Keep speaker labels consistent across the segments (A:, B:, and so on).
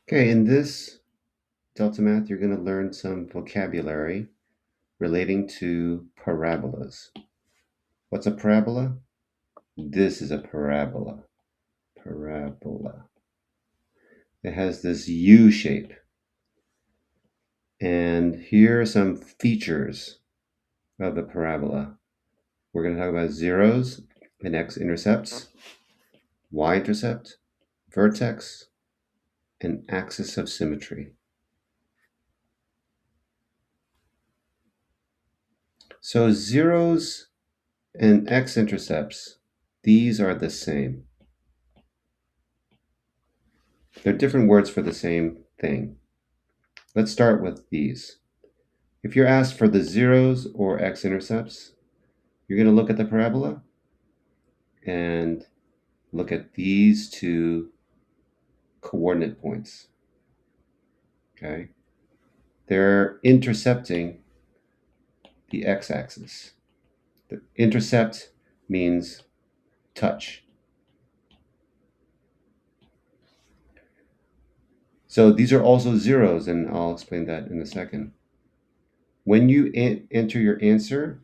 A: Okay, in this Delta Math, you're going to learn some vocabulary relating to parabolas. What's a parabola? This is a parabola. Parabola. It has this U shape. And here are some features of a parabola. We're going to talk about zeros and x-intercepts, y-intercept, vertex, and axis of symmetry. So zeros and x-intercepts, these are the same. They're different words for the same thing. Let's start with these. If you're asked for the zeros or x-intercepts, you're going to look at the parabola and look at these two coordinate points. Okay? They're intercepting the x-axis. The intercept means touch. So these are also zeros, and I'll explain that in a second. When you enter your answer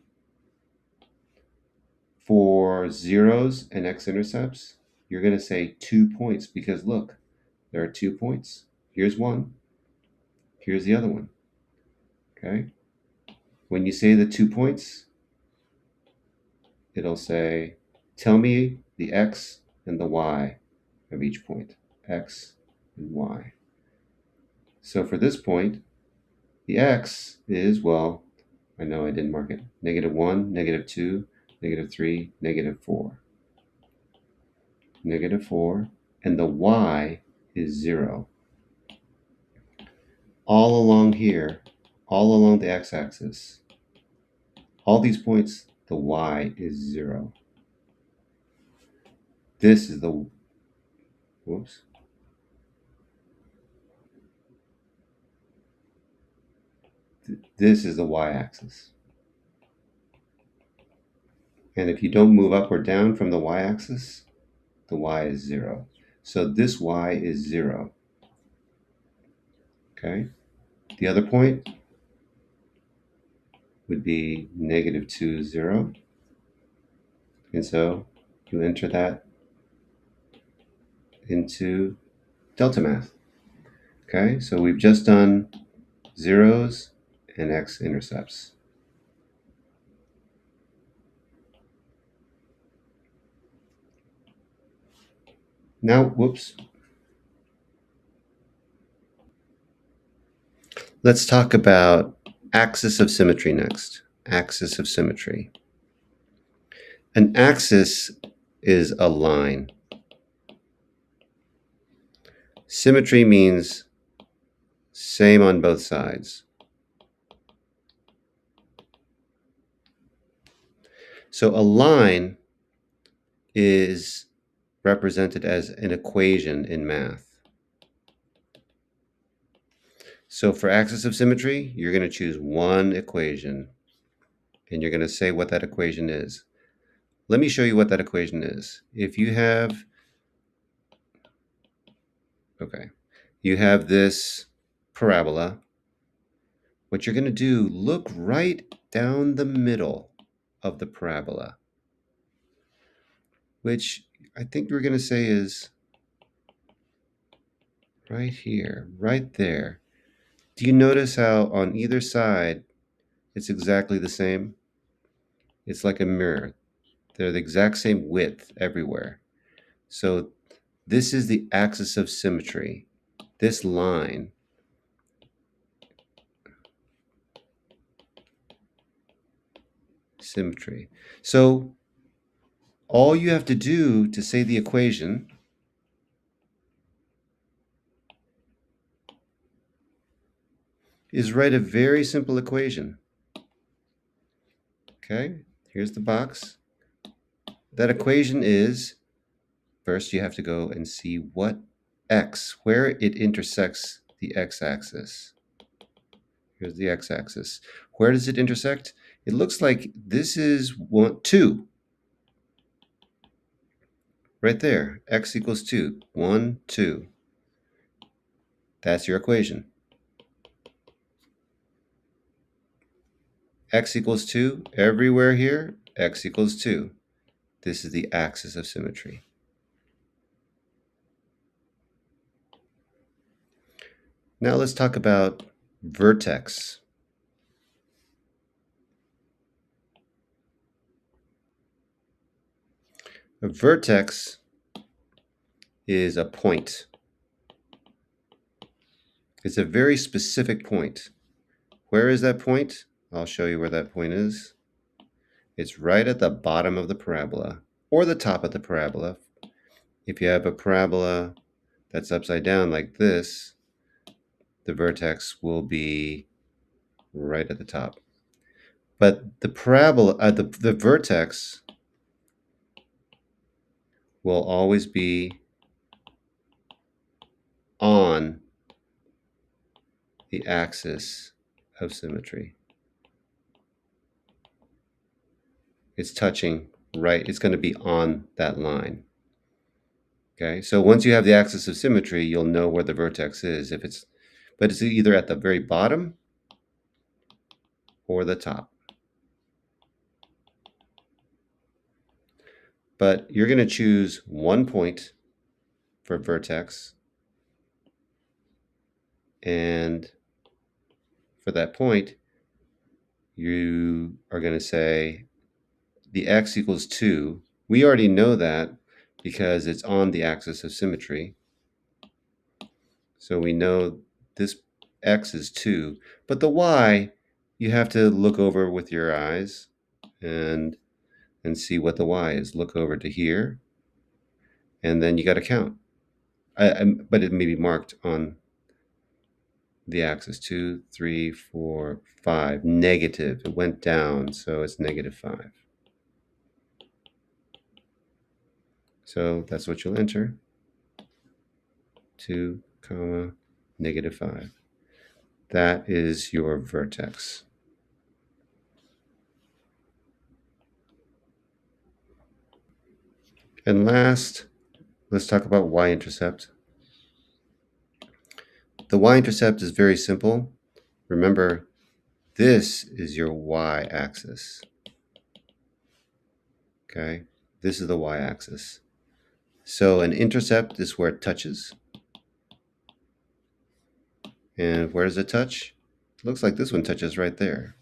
A: for zeros and x-intercepts, you're going to say 2 points because look, there are 2 points. Here's one. Here's the other one. Okay? When you say the 2 points, it'll say, tell me the x and the y of each point. X and y. So for this point, the x is, well, I know I didn't mark it. -1, -2, -3, -4. -4. And the y is 0. All along here, all along the x-axis, all these points, the y is 0. This is the, whoops. This is the y-axis. And if you don't move up or down from the y-axis, the y is 0. So this y is 0. Okay? The other point would be -2, 0. And so you enter that into Delta Math. Okay? So we've just done zeros and x-intercepts. Now, whoops. Let's talk about axis of symmetry next. Axis of symmetry. An axis is a line. Symmetry means same on both sides. So a line is represented as an equation in math. So for axis of symmetry, you're going to choose one equation, and you're going to say what that equation is. Let me show you what that equation is. If you have, okay, you have this parabola, what you're going to do, look right down the middle of the parabola, which I think we're going to say is right here, right there. Do you notice how on either side it's exactly the same? It's like a mirror. They're the exact same width everywhere. So this is the axis of symmetry. This line symmetry. So all you have to do to say the equation is write a very simple equation. Okay, here's the box. That equation is, first you have to go and see what x, where it intersects the x-axis. Here's the x-axis. Where does it intersect? It looks like this is 2. Right there, x equals 2. 1, 2. That's your equation. X equals 2. Everywhere here, x equals 2. This is the axis of symmetry. Now let's talk about vertex. A vertex is a point. It's a very specific point. Where is that point? I'll show you where that point is. It's right at the bottom of the parabola or the top of the parabola. If you have a parabola that's upside down like this, the vertex will be right at the top. But the parabola, the vertex will always be on the axis of symmetry. It's touching right, it's going to be on that line. Okay, so once you have the axis of symmetry, you'll know where the vertex is. But it's either at the very bottom or the top. But you're going to choose one point for vertex, and for that point, you are going to say the x equals 2. We already know that because it's on the axis of symmetry. So we know this x is 2. But the y, you have to look over with your eyes and see what the y is. Look over to here, and then you got to count. But it may be marked on the axis. 2, 3, 4, 5. Negative. It went down, so it's -5. So that's what you'll enter. 2, comma, -5. That is your vertex. And last, let's talk about y-intercept. The y-intercept is very simple. Remember, this is your y-axis. Okay, this is the y-axis. So an intercept is where it touches. And where does it touch? It looks like this one touches right there.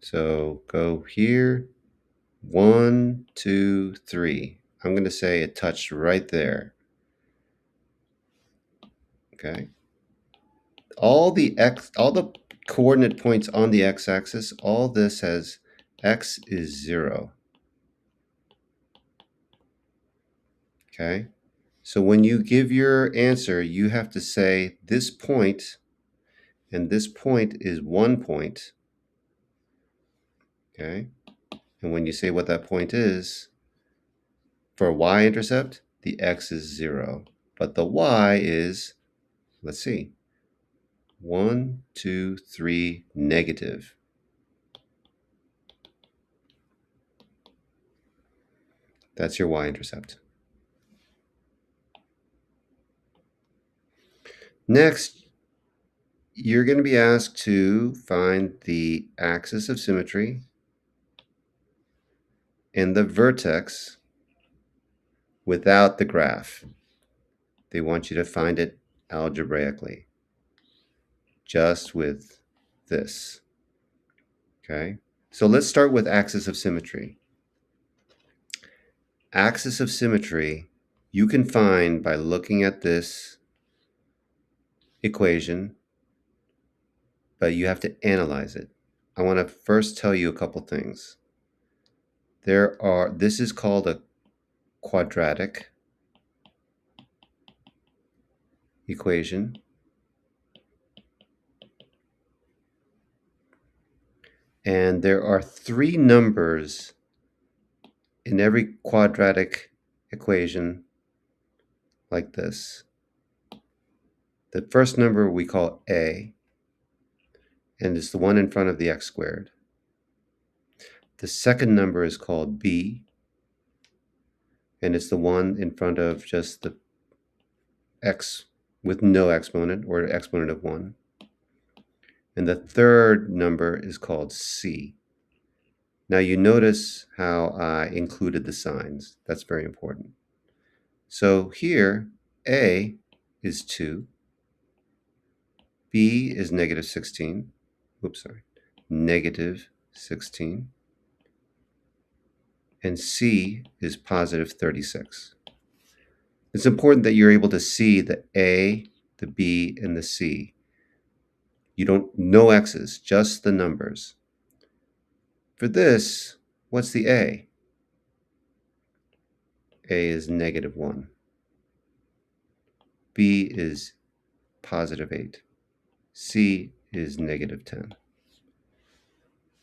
A: So go here. 1, 2, 3. I'm going to say it touched right there. Okay. All the coordinate points on the x-axis, all this has x is 0. Okay. So when you give your answer, you have to say this point, and this point is 1 point. Okay. And when you say what that point is, for y-intercept, the x is 0. But the y is, let's see, 1, 2, 3, negative. That's your y-intercept. Next, you're going to be asked to find the axis of symmetry and the vertex without the graph. They want you to find it algebraically, just with this. Okay, so let's start with axis of symmetry. Axis of symmetry you can find by looking at this equation, but you have to analyze it. I want to first tell you a couple things. This is called a quadratic equation. And there are 3 numbers in every quadratic equation like this. The first number we call a, and it's the one in front of the x squared. The second number is called b, and it's the one in front of just the x with no exponent or exponent of 1. And the third number is called c. Now you notice how I included the signs. That's very important. So here, a is 2, b is negative 16, negative 16, and c is positive 36. It's important that you're able to see the a, the b, and the c. You don't, no x's, just the numbers. For this, what's the a? A is negative 1. B is positive 8. C is negative 10.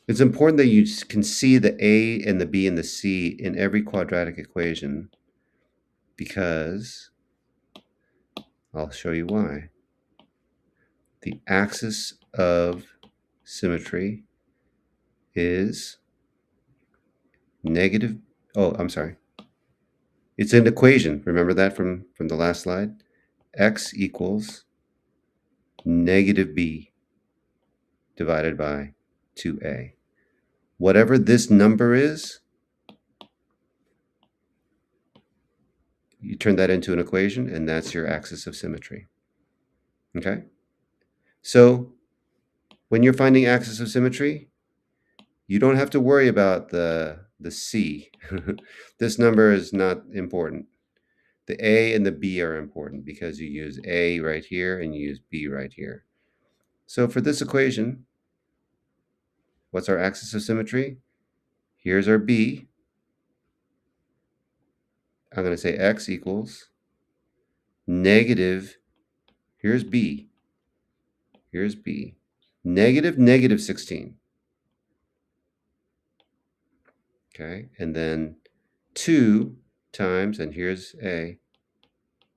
A: It's important that you can see the a and the b and the c in every quadratic equation, because I'll show you why. The axis of symmetry is negative, it's an equation. Remember that from the last slide? X equals negative b divided by 2a. Whatever this number is, you turn that into an equation, and that's your axis of symmetry. Okay? So when you're finding axis of symmetry, you don't have to worry about the c. This number is not important. The a and the b are important because you use a right here and you use b right here. So for this equation, what's our axis of symmetry? Here's our b. I'm going to say x equals negative, here's b, negative negative 16. Okay, and then 2 times, and here's a,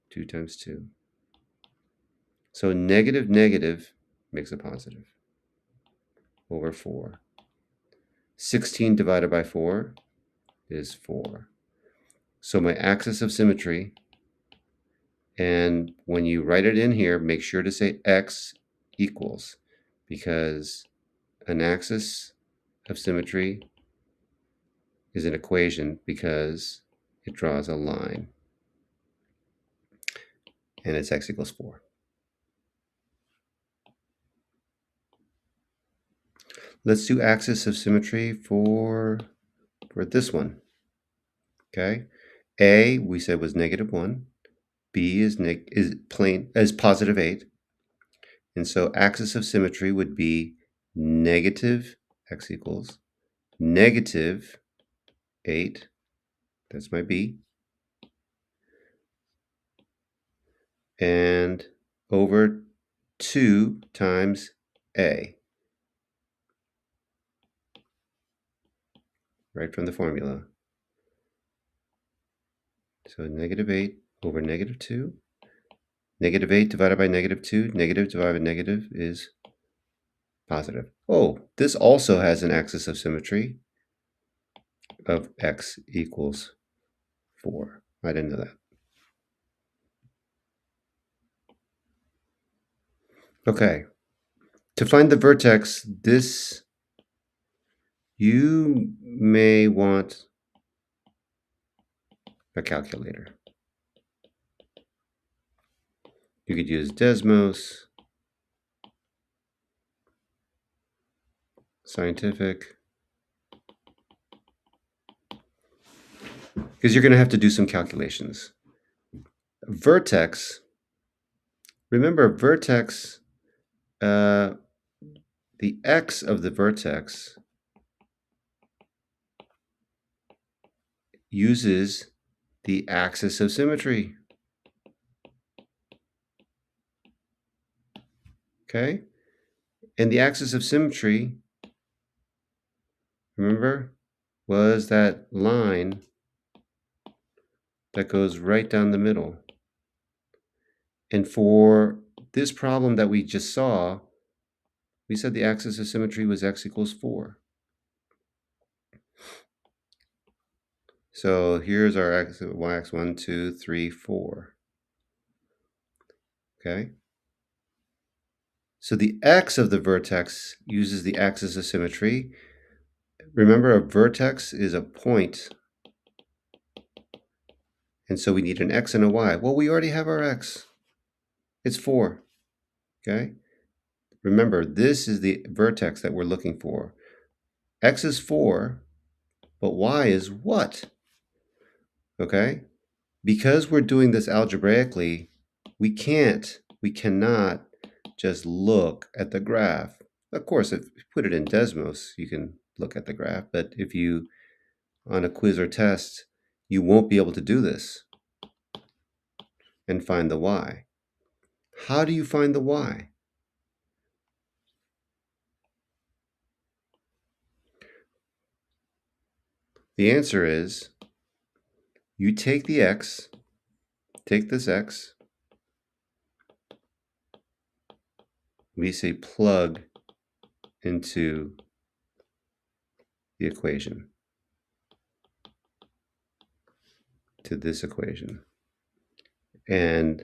A: 2 times 2. So negative negative makes a positive over 4. 16 divided by 4 is 4. So my axis of symmetry, and when you write it in here, make sure to say x equals, because an axis of symmetry is an equation because it draws a line, and it's x equals 4. Let's do axis of symmetry for this one. Okay, a we said was negative 1, b is positive 8, and so axis of symmetry would be negative x equals negative 8. That's my b, and over 2 times a, right from the formula. So negative 8 over negative 2. Negative 8 divided by negative 2. Negative divided by negative is positive. Oh, this also has an axis of symmetry of x equals 4. I didn't know that. Okay. To find the vertex, this, you may want a calculator. You could use Desmos, Scientific, because you're going to have to do some calculations. Vertex, remember vertex, the x of the vertex uses the axis of symmetry. Okay? And the axis of symmetry, remember, was that line that goes right down the middle. And for this problem that we just saw, we said the axis of symmetry was x equals 4. So here's our y axis 1, 2, 3, 4. okay? So the x of the vertex uses the axis of symmetry. Remember, a vertex is a point, and so we need an x and a y. Well, we already have our x. It's 4, okay? Remember, this is the vertex that we're looking for. X is 4, but y is what? Okay? Because we're doing this algebraically, we cannot just look at the graph. Of course, if you put it in Desmos, you can look at the graph, but if you, on a quiz or test, you won't be able to do this and find the y. How do you find the y? The answer is you take the x, take this x, we say plug into the equation, to this equation. And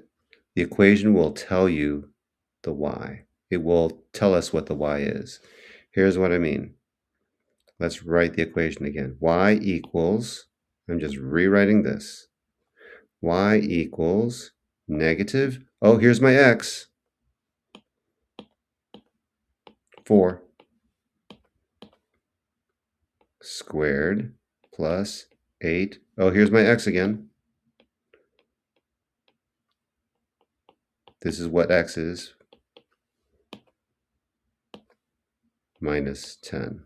A: the equation will tell you the y. It will tell us what the y is. Here's what I mean. Let's write the equation again. Y equals, I'm just rewriting this. Y equals negative, oh, here's my x, 4 squared plus 8. Oh, here's my x again. This is what x is, minus 10.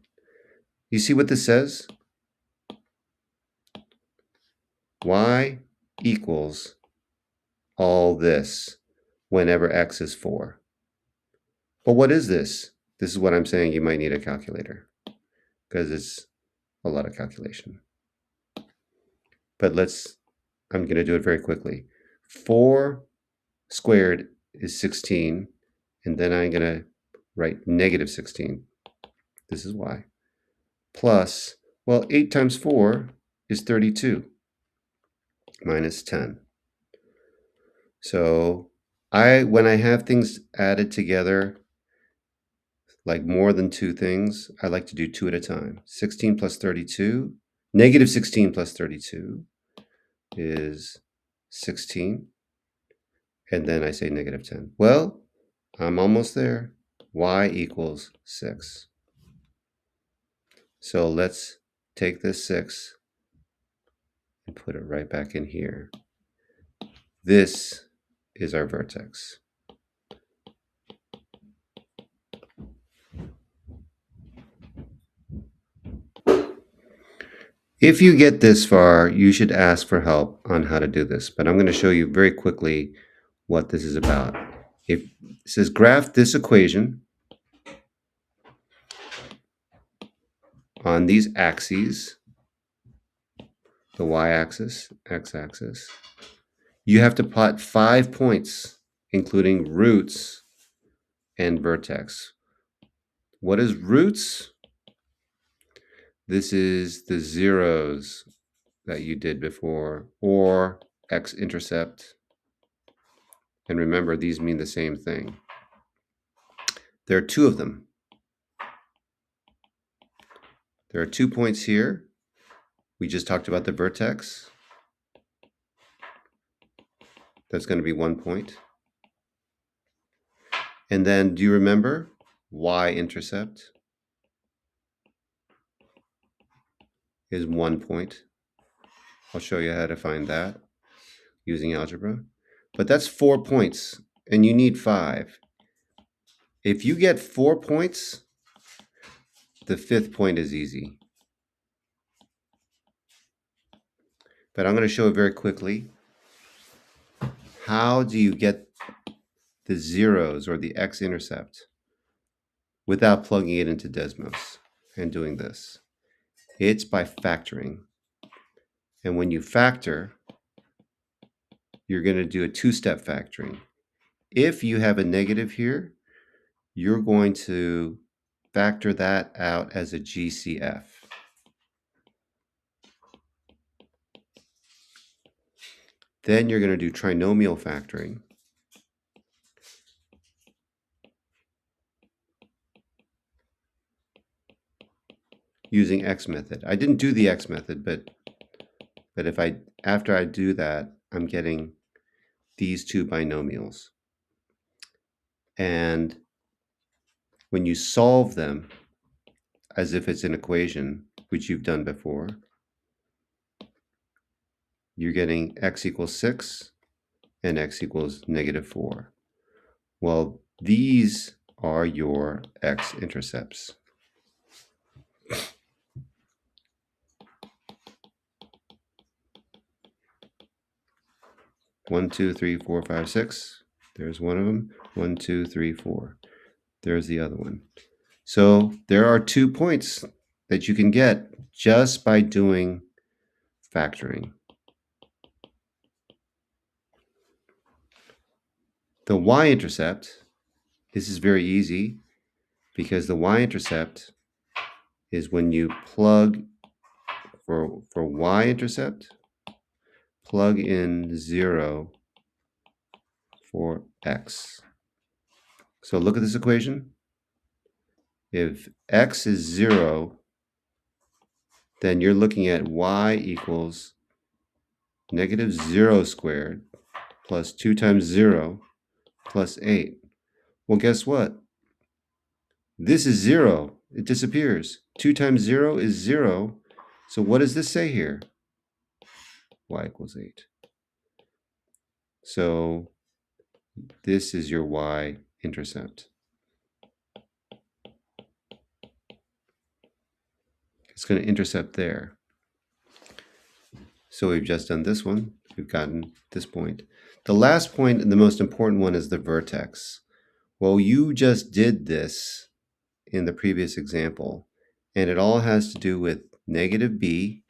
A: You see what this says? Y equals all this whenever x is 4. But what is this? This is what I'm saying you might need a calculator because it's a lot of calculation. But I'm going to do it very quickly. 4 squared is 16, and then I'm going to write negative 16. This is y. Plus, well, 8 times 4 is 32, minus 10. So when I have things added together, like more than 2 things, I like to do 2 at a time. 16 plus 32, negative 16 plus 32 is 16. And then I say negative 10. Well, I'm almost there. Y equals 6. So let's take this 6 and put it right back in here. This is our vertex. If you get this far, you should ask for help on how to do this, but I'm going to show you very quickly what this is about. It says graph this equation on these axes, the y-axis, x-axis. You have to plot 5 points, including roots and vertex. What is roots? This is the zeros that you did before, or x-intercept. And remember, these mean the same thing. There are 2 of them. There are 2 points here. We just talked about the vertex. That's going to be 1 point. And then, do you remember y-intercept is 1 point. I'll show you how to find that using algebra. But that's 4 points, and you need 5. If you get 4 points, the 5th point is easy. But I'm going to show it very quickly. How do you get the zeros or the x-intercept without plugging it into Desmos and doing this? It's by factoring. And when you factor, you're going to do a 2-step factoring. If you have a negative here, you're going to factor that out as a GCF. Then you're going to do trinomial factoring. using X method. I didn't do the X method, but after I do that, I'm getting these two binomials. And when you solve them as if it's an equation, which you've done before, you're getting x equals 6 and x equals -4. Well, these are your x-intercepts. One, two, three, four, five, six. There's one of them. 1, 2, 3, 4. There's the other one. So there are 2 points that you can get just by doing factoring. The y-intercept, this is very easy because the y-intercept is when you plug for y-intercept, plug in 0 for x. So look at this equation. If x is 0, then you're looking at y equals -0 squared plus 2 times 0 plus 8. Well, guess what? This is 0. It disappears. 2 times 0 is 0. So what does this say here? Y equals 8. So this is your y-intercept. It's going to intercept there. So we've just done this one. We've gotten this point. The last point and the most important one is the vertex. Well, you just did this in the previous example, and it all has to do with -b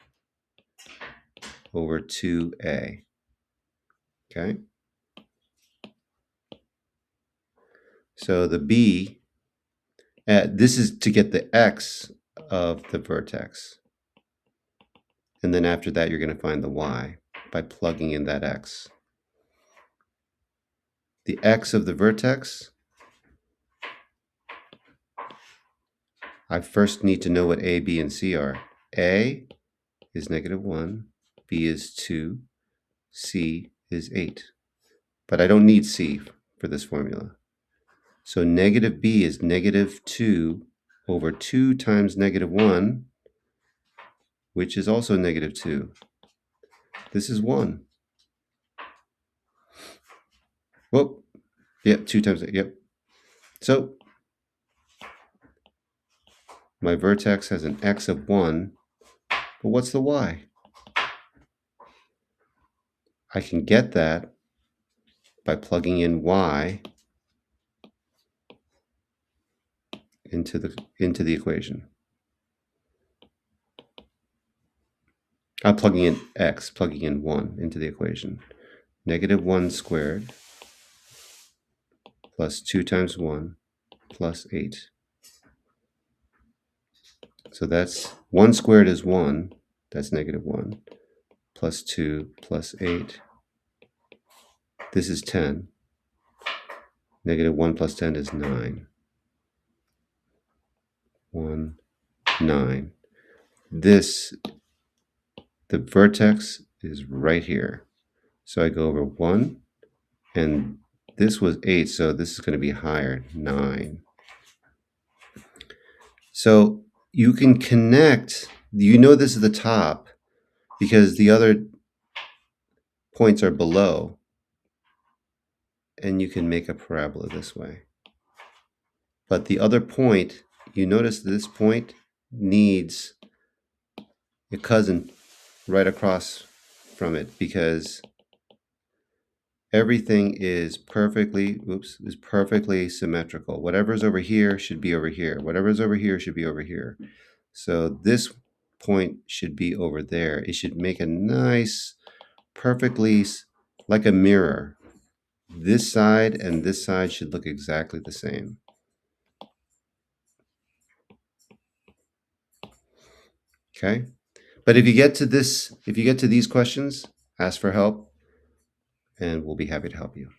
A: over 2a. Okay? So the b, this is to get the x of the vertex. And then after that, you're going to find the y by plugging in that x. The x of the vertex, I first need to know what a, b, and c are. A is -1, b is 2, c is 8. But I don't need c for this formula. So -b is -2 over 2 times -1, which is also -2. This is 1. Whoop. Yep, 2 times 8. Yep. So my vertex has an x of 1, but what's the y? I can get that by plugging in y into the equation. I'm plugging in x, plugging in 1 into the equation. -1 squared plus 2 times 1 plus 8. So that's 1 squared is 1. That's -1 plus 2 plus 8. This is 10. -1 plus 10 is 9. 1, 9. The vertex is right here. So I go over 1, and this was 8, so this is going to be higher, 9. So you can connect, you know this is the top because the other points are below, and you can make a parabola this way. But the other point, you notice this point needs a cousin right across from it because everything is perfectly symmetrical. Whatever's over here should be over here. Whatever's over here should be over here. So this point should be over there. It should make a nice, perfectly like a mirror. This side and this side should look exactly the same. Okay? But if you get to these questions, ask for help, and we'll be happy to help you.